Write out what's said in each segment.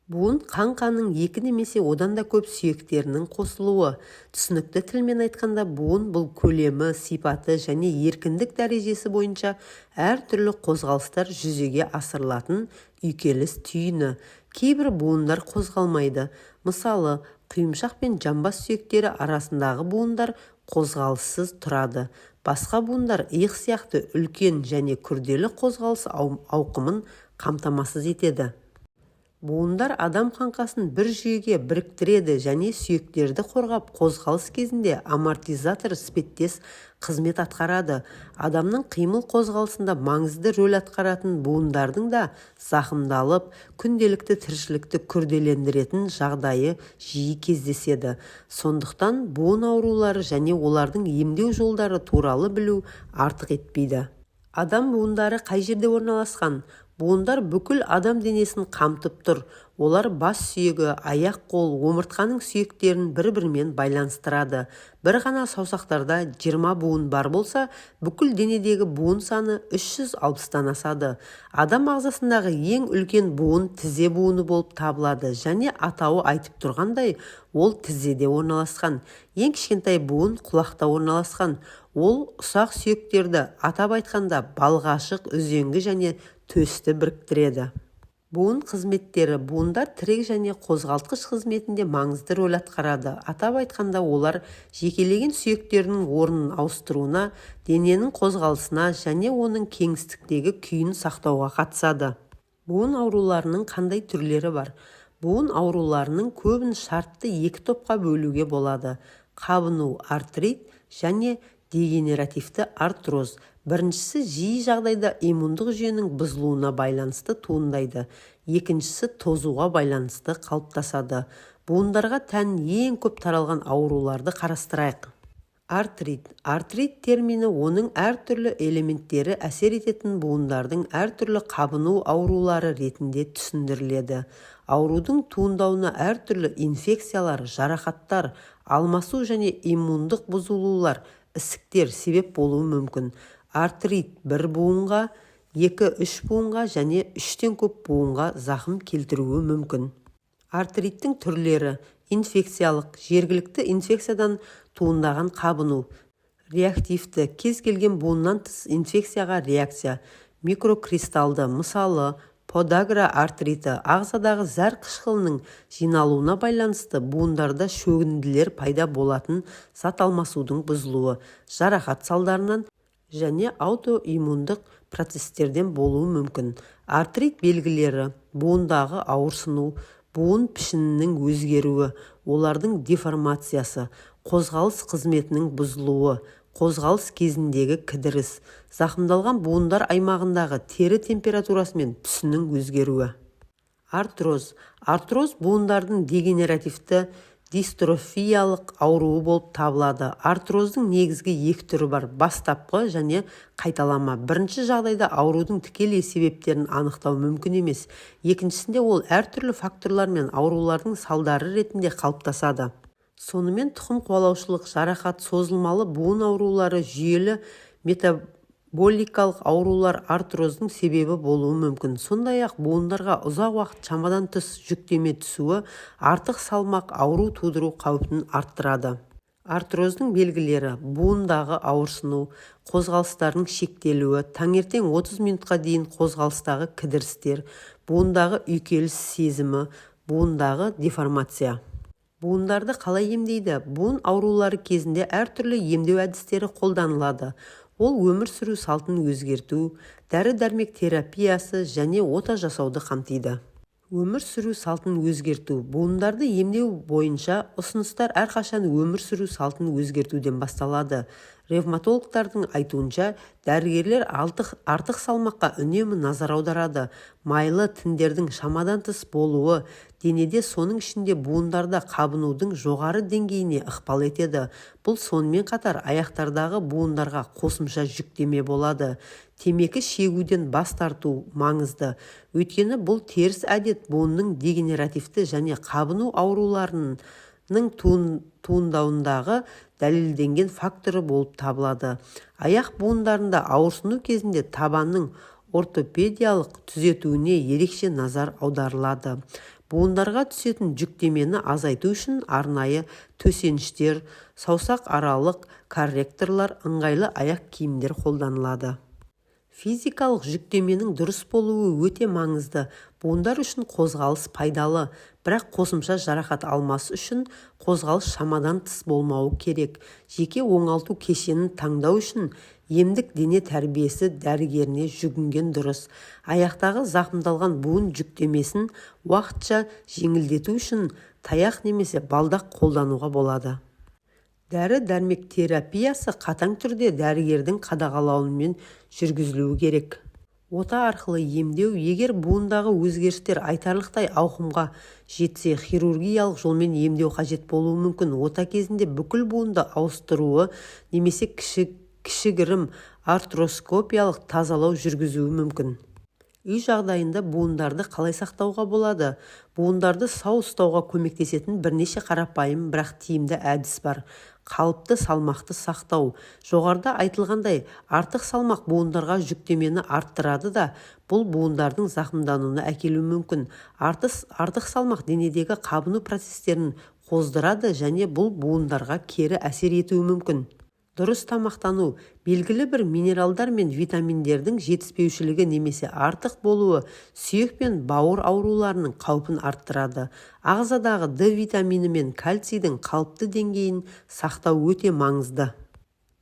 Буын қаңқаның екі немесе одан да көп сүйектерінің қосылуы. Түсінікті тілмен айтқанда, буын бұл көлемі, сипаты және еркіндік дәрежесі бойынша әртүрлі қозғалыстар жүзеге асырылатын үйкеліс түйіні. Кейбір буындар қозғалмайды. Мысалы, құйымшақ пен жамбас сүйектері арасындағы буындар қозғалыссыз тұрады. Басқа буындар иық сияқты үлкен және күрделі қозғалыс ауқымын қамтамасыз етеді. Буындар адам қаңқасын бір жүйеге біріктіреді және сүйектерді қорғап қозғалыс кезінде амортизатор іспеттес қызмет атқарады. Адамның қимыл қозғалысында маңызды рөл атқаратын буындардың да зақымдалып, күнделікті тіршілікті күрделендіретін жағдайы жиі кездеседі. Сондықтан буын аурулары және олардың емдеу жолдары туралы білу артық етпейді. Адам буындары қай жерде орналасқан? Буындар бүкіл адам денесін қамтып тұр. Олар бас сүйегі, аяқ-қол, омыртқаның сүйектерін бір-бірімен байланыстырады. Бір ғана саусақтарда 20 буын бар болса, бүкіл денедегі буын саны 360-тан асады. Адам ағзасындағы ең үлкен буын тізе буыны болып табылады және атауы айтып тұрғандай, ол тізеде орналасқан. Ең кішкентай буын құлақта орналасқан. Ол ұсақ сүйектерді, атап айтқанда, балғашық, үзеңгі және төсті біріктіреді. Буын қызметтері. Буындар тірек және қозғалтқыш қызметінде маңызды рөл атқарады. Атап айтқанда, олар жекелеген сүйектердің орнын ауыстыруына, дененің қозғалысына және оның кеңістіктегі күйін сақтауға қатысады. Буын ауруларының қандай түрлері бар? Буын ауруларының көбін шартты екі топқа бөлуге болады: қабыну артрит және дегенеративті артроз. Біріншісі жиі жағдайда иммундық жүйенің бұзылуына байланысты туындайды. Екіншісі тозуға байланысты қалыптасады. Буындарға тән ең көп таралған ауруларды қарастырайық. Артрит. Артрит термині оның әртүрлі элементтері әсер ететін буындардың әртүрлі қабыну аурулары ретінде түсіндіріледі. Аурудың туындауына әртүрлі инфекциялар, жарақаттар, алмасу және иммундық бұзылулар, ісіктер себеп болуы мүмкін. Артрит бір буынға, 2-3 буынға және 3-тен көп буынға зақым келтіруі мүмкін. Артриттің түрлері: инфекциялық, жергілікті инфекциядан туындаған қабыну. Реактивті, кез келген буыннан тыс инфекцияға реакция. Микрокристалды, мысалы, подагра артриті, ағзадағы зәр қышқылының жиналуына байланысты буындарда шөгінділер пайда болатын зат алмасудың бұзылуы, жарақат салдарынан және аутоиммундық процестерден болуы мүмкін. Артрит белгілері: буындағы ауырсыну, буын пішінінің өзгеруі, олардың деформациясы, қозғалыс қызметінің бұзылуы, қозғалыс кезіндегі кідіріс, зақымдалған буындар аймағындағы тері температурасы мен түсінің өзгеруі. Артроз. Артроз буындардың дегенеративті дистрофиялық ауруы болып табылады. Артроздың негізгі екі түрі бар: бастапқы және қайталама. Бірінші жағдайда аурудың тікелей себептерін анықтау мүмкін емес. Екіншісінде ол әртүрлі факторлар мен аурулардың салдары ретінде қалыптасады. Сонымен тұқым қуалаушылық, жарақат, созылмалы буын аурулары, жүйелі метаболикалық аурулар артроздың себебі болуы мүмкін. Сондай-ақ буындарға ұзақ уақыт шамадан тыс жүктеме түсуі артық салмақ ауру тудыру қаупін арттырады. Артроздың белгілері: буындағы ауырсыну, қозғалыстардың шектелуі, таңертең 30 минутқа дейін қозғалыстағы кідірістер, буындағы үйкеліс сезімі, буындағы деформация. Буындарды қалай емдейді? Буын аурулары кезінде әртүрлі емдеу әдістері қолданылады. Ол өмір сүру салтын өзгерту, дәрі-дәрмек терапиясы және ота жасауды қамтиды. Өмір сүру салтын өзгерту. Буындарды емдеу бойынша ұсыныстар әрқашан өмір сүру салтын өзгертуден басталады. Ревматологтардың айтуынша, дәрігерлер артық салмаққа үнемі назар аударады. Майлы тіндердің шамадан тыс болуы денеде, соның ішінде буындарда қабынудың жоғары деңгейіне ықпал етеді. Бұл сонымен қатар аяқтардағы буындарға қосымша жүктеме болады. Темекі шегуден бас тарту маңызды. Өйткені бұл теріс әдет буынның дегенеративті және қабыну ауруларының туындауындағы дәлелденген факторы болып табылады. Аяқ буындарында ауырсыну кезінде табанның ортопедиялық түзетуіне ерекше назар аударылады. Буындарға түсетін жүктемені азайту үшін арнайы төсеніштер, саусақ аралық корректорлар, ыңғайлы аяқ киімдер қолданылады. Физикалық жүктеменің дұрыс болуы өте маңызды. Буындар үшін қозғалыс пайдалы, бірақ қосымша жарақат алмас үшін қозғалыс шамадан тыс болмауы керек. Жеке оңалту кешенін таңдау үшін емдік дене тәрбиесі дәрігеріне жүгінген дұрыс. Аяқтағы зақымдалған буын жүктемесін уақытша жеңілдету үшін таяқ немесе балдақ қолдануға болады. Дәрі-дәрмек терапиясы қатаң түрде дәрігердің қадағалауымен жүргізілуі керек. Ота арқылы емдеу, егер буындағы өзгерістер айтарлықтай ауқымға жетсе, хирургиялық жолмен емдеу қажет болуы мүмкін. Ота кезінде бүкіл буынды ауыстыруы немесе кішігірім артроскопиялық тазалау жүргізуі мүмкін. Үй жағдайында буындарды қалай сақтауға болады? Буындарды сау ұстауға көмектесетін бірнеше қарапайым, бірақ тиімді әдіс бар. Қалыпты салмақты сақтау. Жоғарыда айтылғандай, артық салмақ буындарға жүктемені арттырады да, бұл буындардың зақымдануына әкелуі мүмкін. Артық салмақ денедегі қабыну процестерін қоздырады және бұл буындарға кері әсер етуі мүмкін. Дұрыс тамақтану. Белгілі бір минералдар мен витаминдердің жетіспеушілігі немесе артық болуы сүйек пен бауыр ауруларының қаупін арттырады. Ағзадағы D витамині мен кальцийдің қалыпты деңгейін сақтау өте маңызды.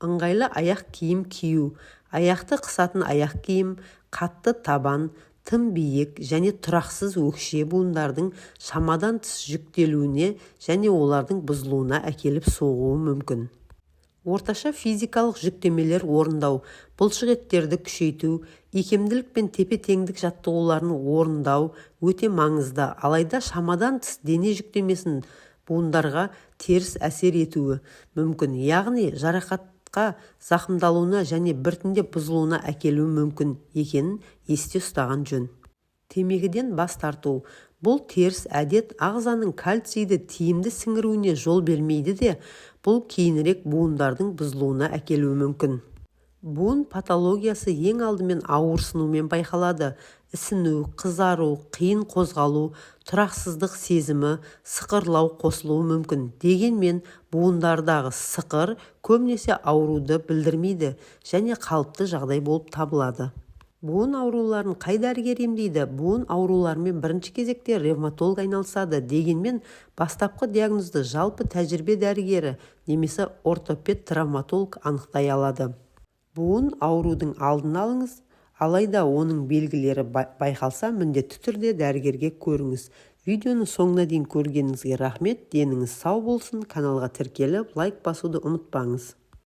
Ыңғайлы аяқ киім кию. Аяқты қысатын аяқ киім, қатты табан, тым биік және тұрақсыз өкше буындардың шамадан тыс жүктелуіне және олардың бұзылуына әкеліп соғуы мүмкін. Орташа физикалық жүктемелер орындау, бұлшықеттерді күшейту, икемділік пен тепе-теңдік жаттығуларын орындау өте маңызды. Алайда шамадан тыс дене жүктемесін буындарға теріс әсер етуі мүмкін, яғни жарақатқа зақымдалуына және біртіндеп бұзылуына әкелуі мүмкін екенін есте ұстаған жөн. Темекіден бас тарту. Бұл теріс әдет ағзаның кальцийді тиімді сіңіруіне жол бермейді де, бұл кейінірек буындардың бұзылуына әкелуі мүмкін. Буын патологиясы ең алдымен ауырсынумен байқалады. Ісіну, қызару, қиын қозғалу, тұрақсыздық сезімі, сықырлау қосылуы мүмкін. Дегенмен, буындардағы сықыр көбінесе ауруды білдірмейді және қалыпты жағдай болып табылады. Буын ауруларын қай дәрігер емдейді? Буын ауруларымен бірінші кезекте ревматолог айналысады. Дегенмен, бастапқы диагнозды жалпы тәжірибе дәрігері немесе ортопед травматолог анықтай алады. Буын аурудың алдын алыңыз, алайда оның белгілері байқалса, міндетті түрде дәрігерге көріңіз. Видеоны соңына дейін көргеніңізге рахмет. Деніңіз сау болсын. Каналға тіркеліп, лайк басуды ұмытпаңыз.